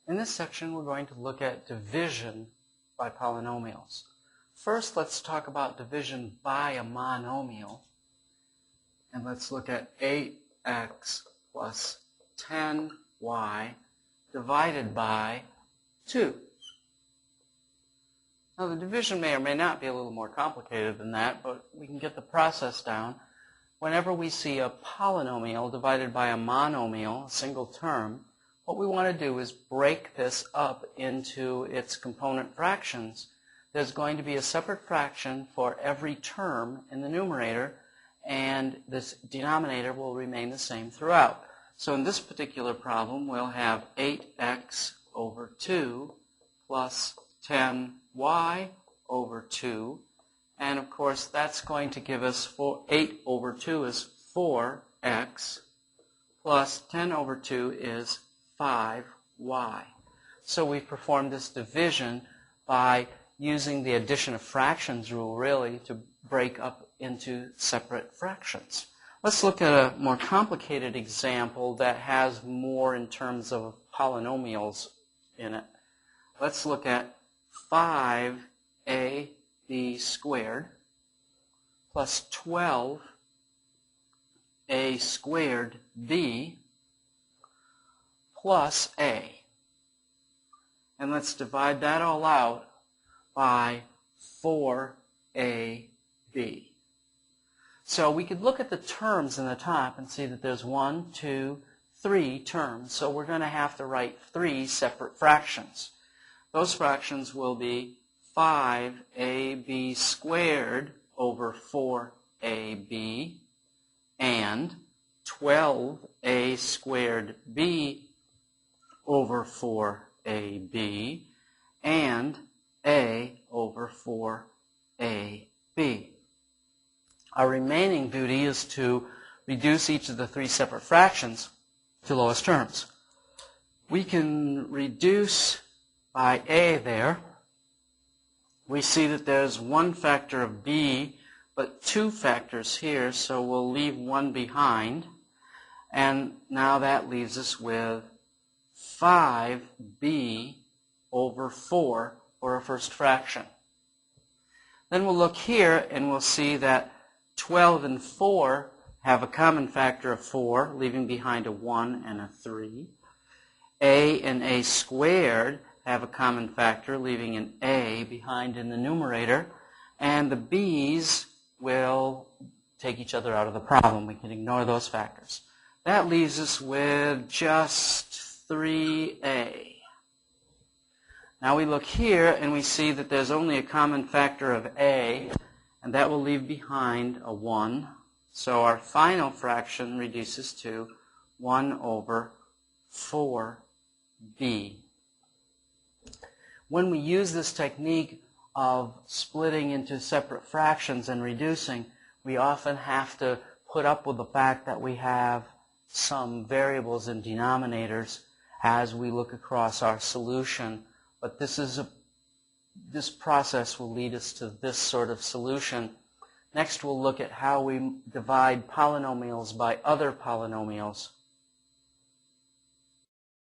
In this section, we're going to look at division by polynomials. First, let's talk about division by a monomial. And let's look at 8x plus 10y divided by 2. Now, the division may or may not be a little more complicated than that, but we can get the process down. Whenever we see a polynomial divided by a monomial, a single term, what we want to do is break this up into its component fractions. There's going to be a separate fraction for every term in the numerator, and this denominator will remain the same throughout. So in this particular problem, we'll have 8x over 2 plus 10y over 2. And of course, that's going to give us 8 over 2 is 4x plus 10 over 2 is 5y. So we've performed this division by using the addition of fractions rule, really, to break up into separate fractions. Let's look at a more complicated example that has more in terms of polynomials in it. Let's look at 5ab squared plus 12a squared b plus a. And let's divide that all out by 4ab. So we could look at the terms in the top and see that there's 1, 2, 3 terms. So we're going to have to write 3 separate fractions. Those fractions will be 5ab squared over 4ab and 12a squared b over 4ab and a over 4ab. Our remaining duty is to reduce each of the 3 separate fractions to lowest terms. We can reduce by a there. We see that there's 1 factor of b, but 2 factors here, so we'll leave 1 behind. And now that leaves us with 5b over 4 for our first fraction. Then we'll look here and we'll see that 12 and 4 have a common factor of 4, leaving behind a 1 and a 3. A and a squared have a common factor, leaving an a behind in the numerator. And the b's will take each other out of the problem. We can ignore those factors. That leaves us with just 3a. Now we look here and we see that there's only a common factor of a, and that will leave behind a 1. So our final fraction reduces to 1 over 4b. When we use this technique of splitting into separate fractions and reducing, we often have to put up with the fact that we have some variables in denominators as we look across our solution. But this process will lead us to this sort of solution. Next, we'll look at how we divide polynomials by other polynomials.